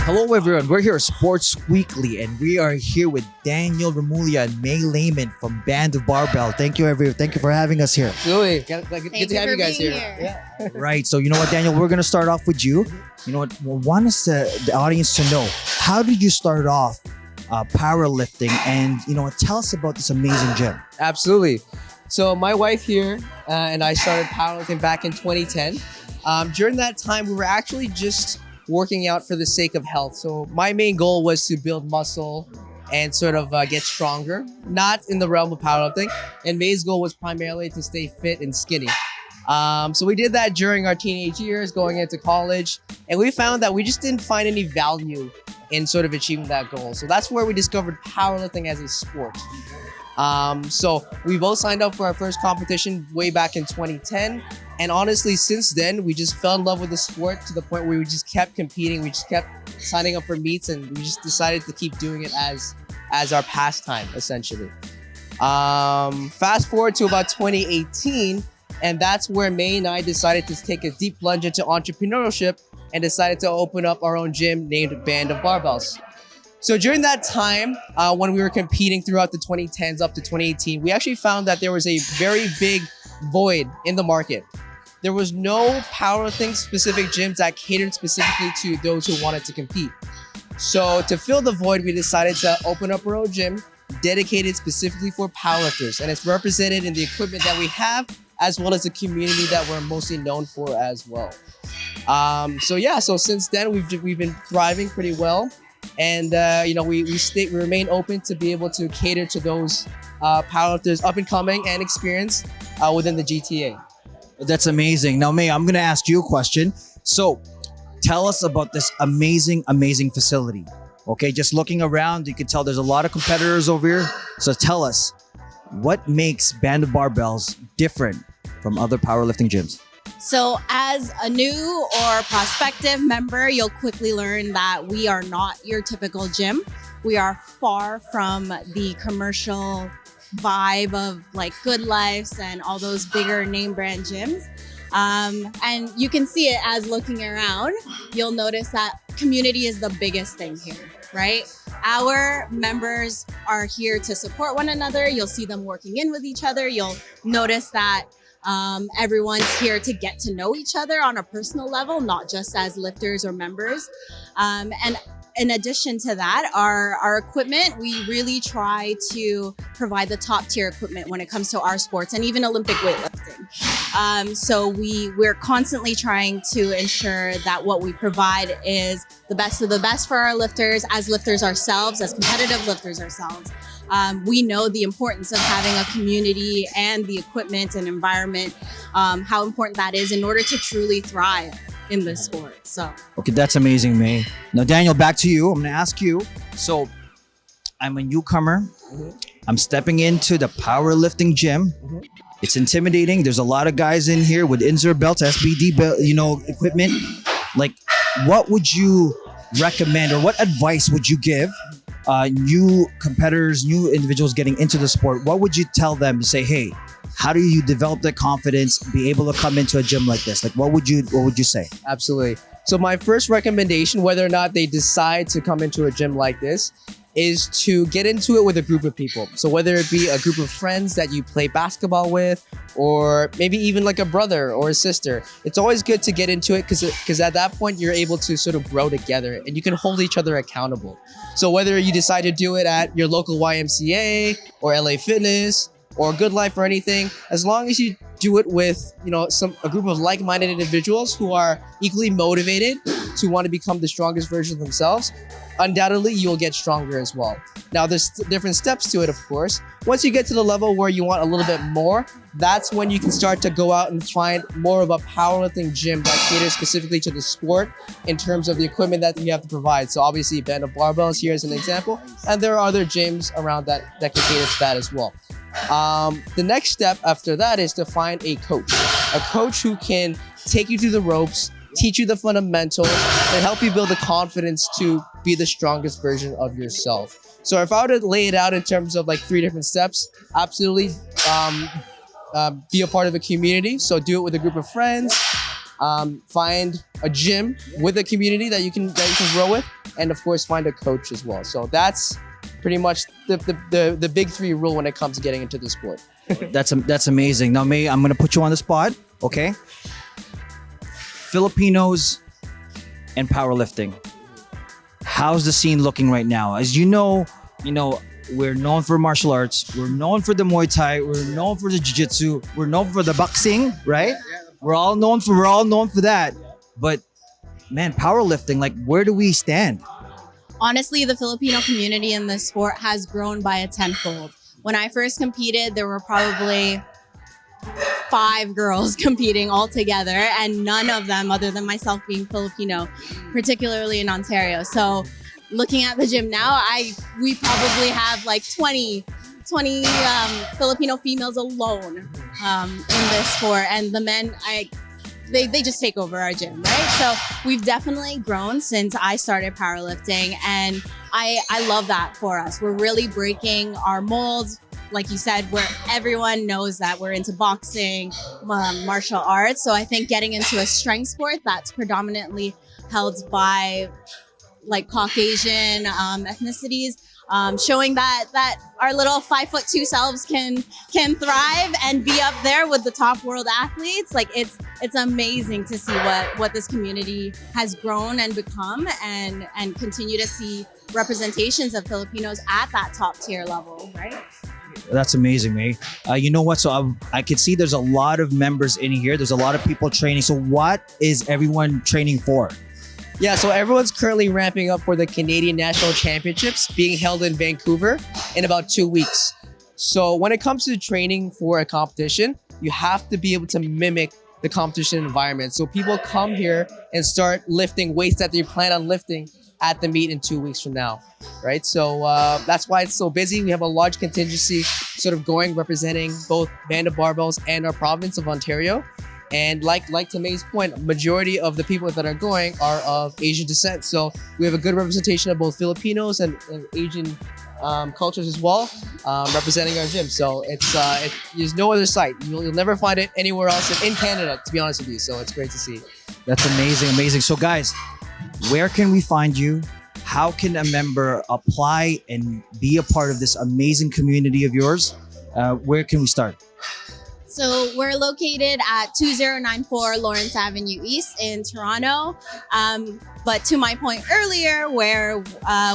Hello everyone, we're here at Sports Weekly and we are here with Daniel Remulia and May Lehman from Band Barbell. Thank you for having us here. Absolutely. Good to have you guys here. Yeah. Right, so you know what, Daniel, we're going to start off with you. You know what, we want the audience to know, how did you start off powerlifting, and you know what, tell us about this amazing gym. Absolutely. So my wife here and I started powerlifting back in 2010. During that time, we were actually just working out for the sake of health. So my main goal was to build muscle and sort of get stronger, not in the realm of powerlifting. And May's goal was primarily to stay fit and skinny. So we did that during our teenage years, going into college, and we found that we just didn't find any value in sort of achieving that goal. So that's where we discovered powerlifting as a sport. So we both signed up for our first competition way back in 2010. And honestly, since then, we just fell in love with the sport to the point where we just kept competing. We just kept signing up for meets, and we just decided to keep doing it as our pastime, essentially. Fast forward to about 2018, and that's where May and I decided to take a deep plunge into entrepreneurship and decided to open up our own gym named Band Barbells. So during that time, when we were competing throughout the 2010s up to 2018, we actually found that there was a very big void in the market. There was no powerlifting specific gyms that catered specifically to those who wanted to compete. So to fill the void, we decided to open up our own gym dedicated specifically for powerlifters. And it's represented in the equipment that we have, as well as the community that we're mostly known for as well. So since then, we've been thriving pretty well. And we remain open to be able to cater to those powerlifters up and coming and experienced within the GTA. That's amazing. Now, May, I'm going to ask you a question. So tell us about this amazing facility. Okay, just looking around, you can tell there's a lot of competitors over here. So tell us, what makes Band Barbells different from other powerlifting gyms? So as a new or prospective member, you'll quickly learn that we are not your typical gym. We are far from the commercial vibe of like Good Lifes and all those bigger name brand gyms. And you can see it as looking around. You'll notice that community is the biggest thing here, right? Our members are here to support one another. You'll see them working in with each other. You'll notice that everyone's here to get to know each other on a personal level, not just as lifters or members. And in addition to that, our equipment, we really try to provide the top tier equipment when it comes to our sports and even Olympic weightlifting. So we're constantly trying to ensure that what we provide is the best of the best for our lifters, as lifters ourselves, as competitive lifters ourselves. We know the importance of having a community and the equipment and environment, how important that is in order to truly thrive in this sport. So okay, that's amazing, May. Now, Daniel, back to you. I'm going to ask you. So I'm a newcomer. Mm-hmm. I'm stepping into the powerlifting gym. Mm-hmm. It's intimidating. There's a lot of guys in here with insert belts, SBD belt, equipment. Like, what would you recommend, or what advice would you give new competitors, new individuals getting into the sport? What would you tell them to say, hey, how do you develop that confidence, be able to come into a gym like this? Like, what would you say? Absolutely. So my first recommendation, whether or not they decide to come into a gym like this, is to get into it with a group of people. So whether it be a group of friends that you play basketball with, or maybe even like a brother or a sister, it's always good to get into it because at that point you're able to sort of grow together and you can hold each other accountable. So whether you decide to do it at your local YMCA or LA Fitness or Good Life or anything, as long as you do it with a group of like-minded individuals who are equally motivated to want to become the strongest version of themselves, undoubtedly you'll get stronger as well. Now there's different steps to it, of course. Once you get to the level where you want a little bit more, that's when you can start to go out and find more of a powerlifting gym that caters specifically to the sport in terms of the equipment that you have to provide. So obviously Band Barbells here is an example, and there are other gyms around that can cater to that as well. The next step after that is to find a coach who can take you through the ropes, teach you the fundamentals, and help you build the confidence to be the strongest version of yourself. So if I were to lay it out in terms of like 3 different steps, absolutely be a part of a community. So do it with a group of friends. Find a gym with a community that you can grow with. and of course find a coach as well. So that's pretty much the big three rule when it comes to getting into the sport. That's amazing. Now, May, I'm gonna put you on the spot. Okay. Filipinos and powerlifting. How's the scene looking right now? As you know, we're known for martial arts. We're known for the Muay Thai. We're known for the Jiu-Jitsu. We're known for the boxing, right? We're all known for that. But man, powerlifting, like, where do we stand? Honestly, the Filipino community in this sport has grown by a tenfold. When I first competed, there were probably 5 girls competing all together, and none of them, other than myself being Filipino, particularly in Ontario. So looking at the gym now, we probably have like 20 Filipino females alone in this sport, and the men, they just take over our gym, right? So we've definitely grown since I started powerlifting, and I love that for us. We're really breaking our molds, like you said, where everyone knows that we're into boxing, martial arts. So I think getting into a strength sport that's predominantly held by like Caucasian ethnicities, showing that our little 5'2" selves can thrive and be up there with the top world athletes. Like it's amazing to see what this community has grown and become, and continue to see representations of Filipinos at that top tier level, right? That's amazing, May. You know what? So I can see there's a lot of members in here. There's a lot of people training. So what is everyone training for? Yeah, so everyone's currently ramping up for the Canadian National Championships being held in Vancouver in about 2 weeks. So when it comes to training for a competition, you have to be able to mimic the competition environment. So people come here and start lifting weights that they plan on lifting at the meet in 2 weeks from now, right? So that's why it's so busy. We have a large contingency sort of going, representing both Band Barbells and our province of Ontario. And like to May's point, majority of the people that are going are of Asian descent. So we have a good representation of both Filipinos and Asian cultures as well, representing our gym. So there's no other site. You'll never find it anywhere else in Canada, to be honest with you. So it's great to see. That's amazing. So guys, where can we find you? How can a member apply and be a part of this amazing community of yours? Where can we start? So we're located at 2094 Lawrence Avenue East in Toronto. But to my point earlier, where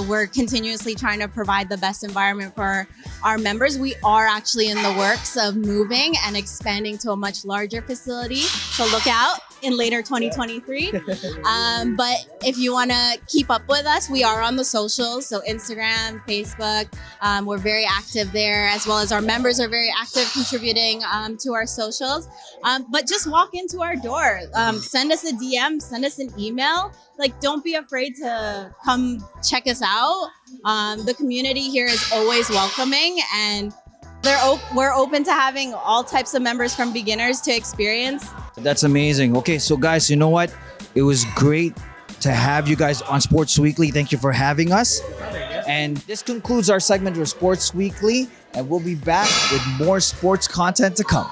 we're continuously trying to provide the best environment for our members, we are actually in the works of moving and expanding to a much larger facility. So look out in later 2023. But if you want to keep up with us, we are on the socials. So Instagram, Facebook, we're very active there, as well as our members are very active contributing to our socials. But just walk into our door, send us a DM, send us an email. Like, don't be afraid to come check us out. The community here is always welcoming, and we're open to having all types of members, from beginners to experienced. That's amazing. Okay, so guys, you know what? It was great to have you guys on Sports Weekly. Thank you for having us. And this concludes our segment of Sports Weekly, and we'll be back with more sports content to come.